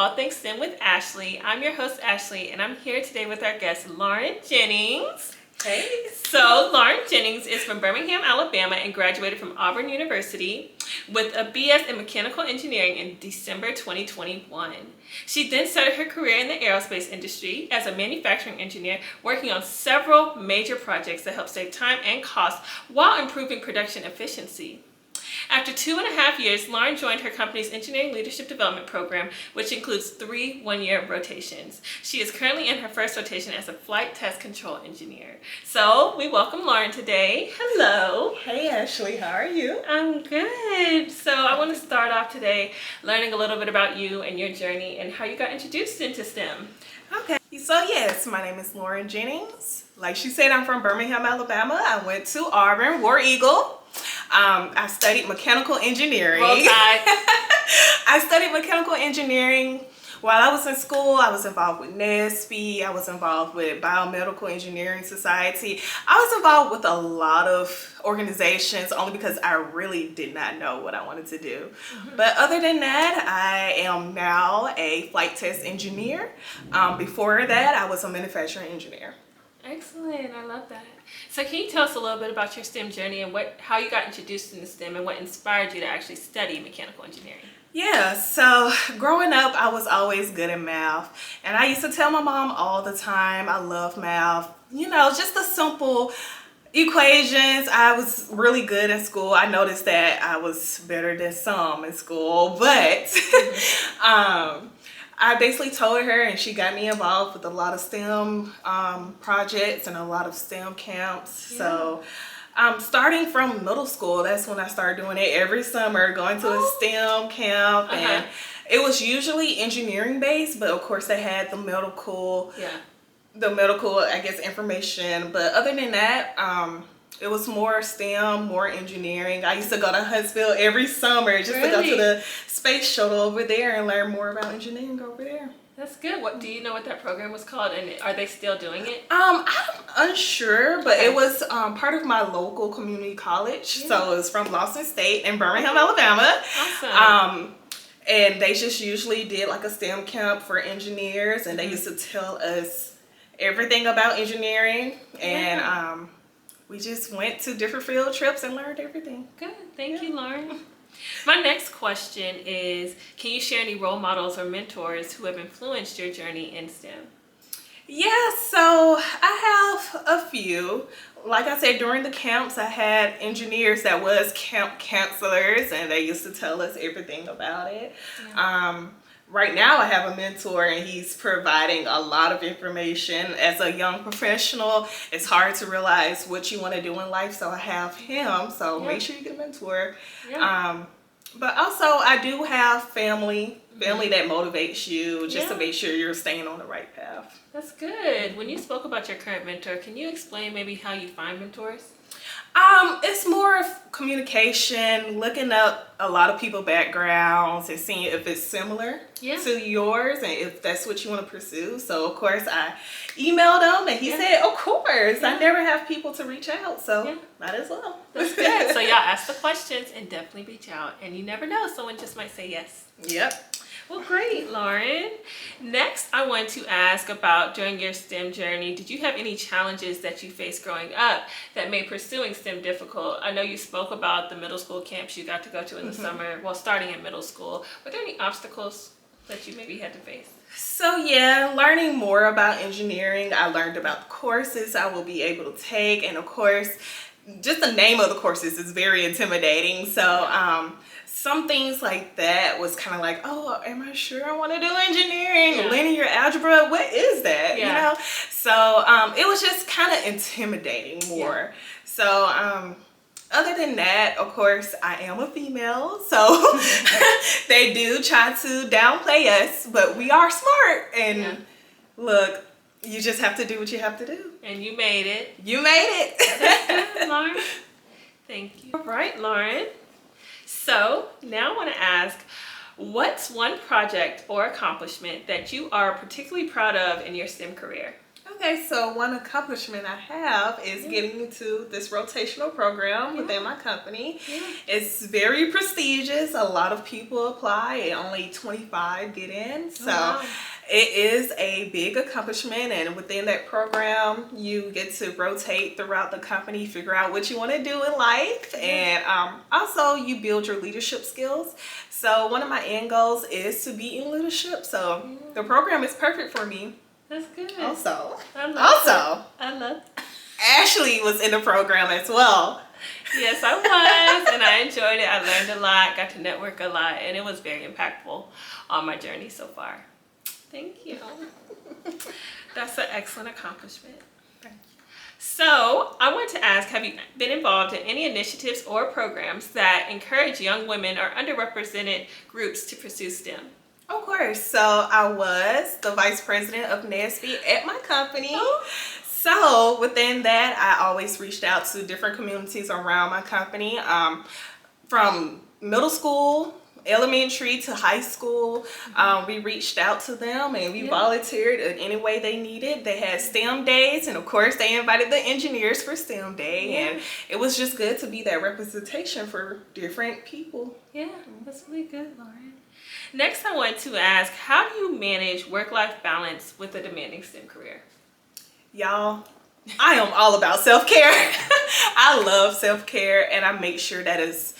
All Things STEM with Ashley. I'm your host, Ashley, and I'm here today with our guest, Lauryn Jennings. Hey. So, Lauryn Jennings is from Birmingham, Alabama, and graduated from Auburn University with a BS in Mechanical Engineering in December 2021. She then started her career in the aerospace industry as a manufacturing engineer, working on several major projects that help save time and cost while improving production efficiency. After 2.5 years, Lauryn joined her company's Engineering Leadership Development Program, which includes 3 one-year rotations. She is currently in her first rotation as a flight test control engineer. So we welcome Lauryn today. Hello. Hey Ashley, how are you? I'm good. So I want to start off today learning a little bit about you and your journey and how you got introduced into STEM. Okay, so yes, my name is Lauryn Jennings. Like she said, I'm from Birmingham, Alabama. I went to Auburn, War Eagle. I studied mechanical engineering. Roll Tide. I studied mechanical engineering. While I was in school, I was involved with NASB. I was involved with Biomedical Engineering Society. I was involved with a lot of organizations only because I really did not know what I wanted to do. But other than that, I am now a flight test engineer. Before that, I was a manufacturing engineer. Excellent. I love that. So can you tell us a little bit about your STEM journey and how you got introduced into STEM and what inspired you to actually study mechanical engineering? Yeah, so growing up, I was always good at math. And I used to tell my mom all the time, I love math. You know, just the simple equations. I was really good in school. I noticed that I was better than some in school, but I basically told her, and she got me involved with a lot of STEM projects and a lot of STEM camps. Yeah. So starting from middle school, that's when I started doing it every summer, going to a STEM camp. And it was usually engineering based, but of course they had the medical, I guess, information. But other than that, it was more STEM, more engineering. I used to go to Huntsville every summer just to go to the space shuttle over there and learn more about engineering over there. That's good. What do you know what that program was called, and are they still doing it? I'm unsure, but it was part of my local community college. Yeah. So it was from Lawson State in Birmingham, Alabama. Awesome. And they just usually did like a STEM camp for engineers, and they used to tell us everything about engineering, and we just went to different field trips and learned everything. Good. Thank you, Lauryn. My next question is, can you share any role models or mentors who have influenced your journey in STEM? Yeah, so I have a few. Like I said, during the camps, I had engineers that was camp counselors, and they used to tell us everything about it. Yeah. Right now I have a mentor, and he's providing a lot of information. As a young professional, it's hard to realize what you want to do in life, so I have him. So make sure you get a mentor. Yeah. But also I do have family that motivates you just to make sure you're staying on the right path. That's good. When you spoke about your current mentor, can you explain maybe how you find mentors? It's more of communication, looking up a lot of people's backgrounds and seeing if it's similar to yours and if that's what you want to pursue. So of course I emailed him, and he said, of course. I never have people to reach out, so might as well. That's good. So y'all ask the questions and definitely reach out, and you never know, someone just might say yes. Yep. Well, great, Lauryn. Next, I want to ask about, during your STEM journey, did you have any challenges that you faced growing up that made pursuing STEM difficult? I know you spoke about the middle school camps you got to go to in the summer, well, starting in middle school. Were there any obstacles that you maybe had to face? So yeah, learning more about engineering, I learned about the courses I will be able to take, and of course, just the name of the courses is very intimidating. So some things like that was kind of like, oh, am I sure I want to do engineering? Linear algebra, what is that? You know? So it was just kind of intimidating more. So other than that, of course, I am a female, so they do try to downplay us, but we are smart. And look, you just have to do what you have to do. And you made it. You made it. That's good, Lauryn. Thank you. All right, Lauryn. So now I want to ask, what's one project or accomplishment that you are particularly proud of in your STEM career? Okay. Okay, so one accomplishment I have is getting into this rotational program within my company. It's very prestigious. A lot of people apply and only 25 get in. So it is a big accomplishment, and within that program you get to rotate throughout the company, figure out what you want to do in life, and also you build your leadership skills. So one of my end goals is to be in leadership. So the program is perfect for me. That's good. Also, I love it. Ashley was in the program as well. Yes, I was, and I enjoyed it. I learned a lot, got to network a lot, and it was very impactful on my journey so far. Thank you. That's an excellent accomplishment. Thank you. So, I want to ask, have you been involved in any initiatives or programs that encourage young women or underrepresented groups to pursue STEM? Of course. So I was the vice president of NASB at my company. So within that, I always reached out to different communities around my company, from middle school, elementary to high school. We reached out to them and we volunteered in any way they needed. They had STEM days, and of course they invited the engineers for STEM day, and it was just good to be that representation for different people. Yeah, that's really good, Lauren. Next, I want to ask, how do you manage work-life balance with a demanding STEM career? Y'all, I am all about self-care. I love self-care, and I make sure that is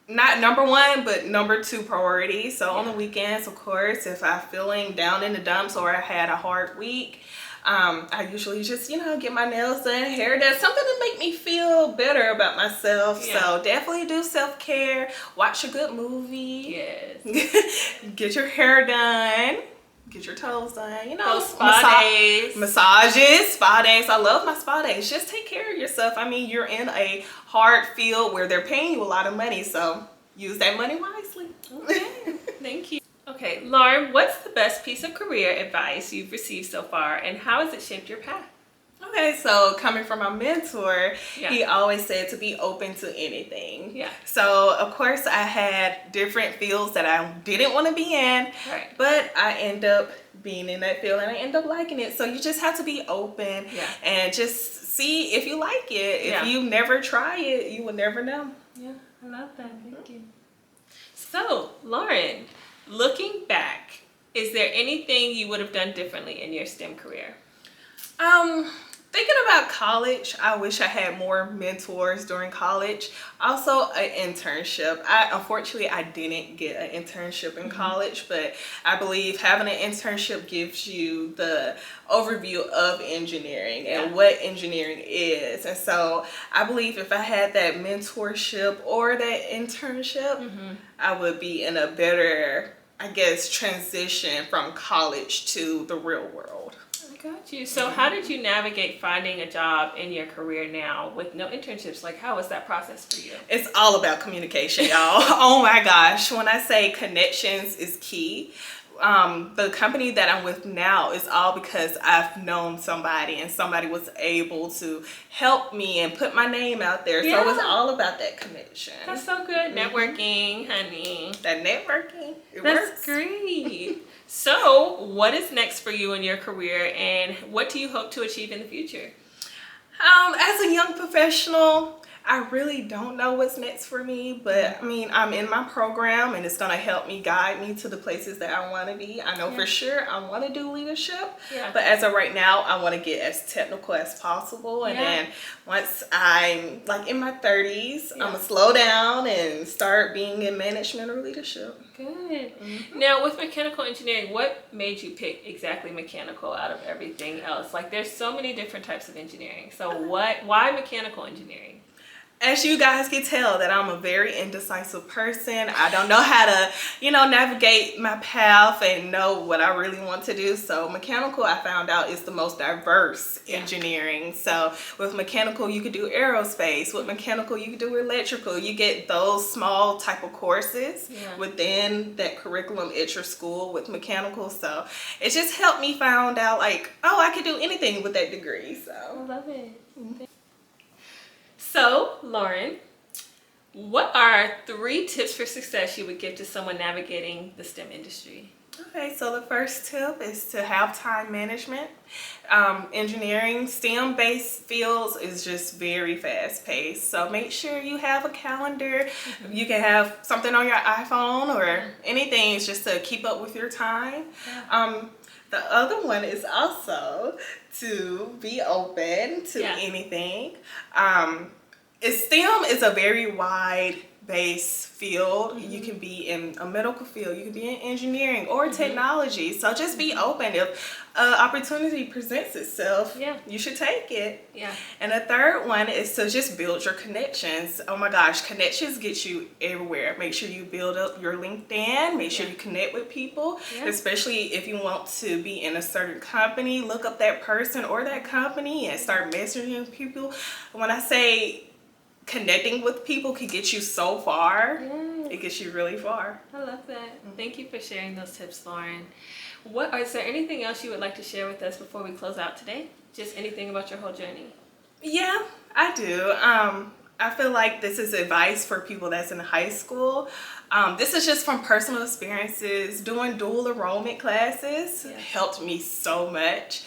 not number one, but number two priority. So on the weekends, of course, if I'm feeling down in the dumps or I had a hard week, I usually just, get my nails done, hair done, something to make me feel better about myself. So definitely do self-care, watch a good movie. Yes. Get your hair done, get your toes done, those spa days. Massages, spa days. I love my spa days. Just take care of yourself. I mean, you're in a hard field where they're paying you a lot of money, so use that money wisely. Okay, thank you. Okay, Lauren, what's the best piece of career advice you've received so far, and how has it shaped your path? Okay, so coming from my mentor, he always said to be open to anything. So of course I had different fields that I didn't want to be in, but I end up being in that field and I end up liking it. So you just have to be open and just see if you like it. If you never try it, you will never know. Yeah, I love that. Thank you. So, Lauren, looking back, is there anything you would have done differently in your STEM career? Thinking about college, I wish I had more mentors during college. Also, an internship. Unfortunately, I didn't get an internship in college, but I believe having an internship gives you the overview of engineering and what engineering is. And so I believe if I had that mentorship or that internship, I would be in a better, I guess, transition from college to the real world. Got you. So how did you navigate finding a job in your career now with no internships? Like, how was that process for you? It's all about communication, y'all. Oh my gosh. When I say connections is key, the company that I'm with now is all because I've known somebody and somebody was able to help me and put my name out there. So it's all about that connection. That's so good. Networking, honey. That networking, it That's works. Great. So what is next for you in your career, and what do you hope to achieve in the future? As a young professional, I really don't know what's next for me, but I mean, I'm in my program and it's going to help me guide me to the places that I want to be. I know for sure I want to do leadership, but as of right now, I want to get as technical as possible. And then once I'm like in my 30s, I'm going to slow down and start being in management or leadership. Good. Now, with mechanical engineering, what made you pick exactly mechanical out of everything else? Like, there's so many different types of engineering. So why mechanical engineering? As you guys can tell that I'm a very indecisive person. I don't know how to, navigate my path and know what I really want to do. So mechanical, I found out, is the most diverse engineering. So with mechanical, you could do aerospace. With mechanical, you could do electrical. You get those small type of courses within that curriculum at your school with mechanical. So it just helped me find out like, oh, I could do anything with that degree. So I love it. So, Lauren, what are 3 tips for success you would give to someone navigating the STEM industry? Okay, so the first tip is to have time management. Engineering, STEM-based fields is just very fast-paced. So make sure you have a calendar. You can have something on your iPhone or anything. It's just to keep up with your time. The other one is also to be open to anything. STEM is a very wide base field. You can be in a medical field, you can be in engineering or technology. So just be open. If opportunity presents itself, you should take it. And the third one is to just build your connections. Oh my gosh, connections get you everywhere. Make sure you build up your LinkedIn. Make sure you connect with people, especially if you want to be in a certain company. Look up that person or that company and start messaging people. When I say connecting with people can get you so far. It gets you really far. I love that. Thank you for sharing those tips, Lauryn. Is there anything else you would like to share with us before we close out today? Just anything about your whole journey? Yeah, I do. I feel like this is advice for people that's in high school. This is just from personal experiences. Doing dual enrollment classes helped me so much.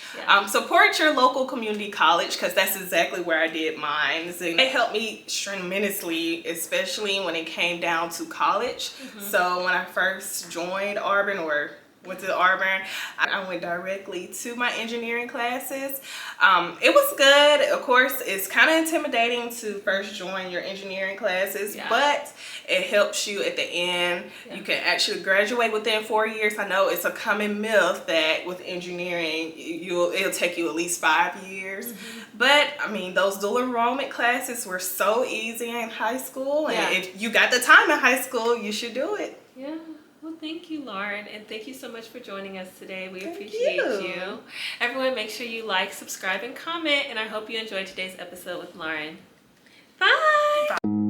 Support your local community college, because that's exactly where I did mine. And it helped me tremendously, especially when it came down to college. So when I first joined Auburn or went to Auburn, I went directly to my engineering classes. It was good. Of course, it's kind of intimidating to first join your engineering classes, but it helps you at the end. You can actually graduate within 4 years. I know it's a common myth that with engineering, it'll take you at least 5 years. But I mean, those dual enrollment classes were so easy in high school. And if you got the time in high school, you should do it. Well, thank you, Lauryn, and thank you so much for joining us today. We appreciate you. Everyone, make sure you like, subscribe, and comment, and I hope you enjoyed today's episode with Lauryn. Bye!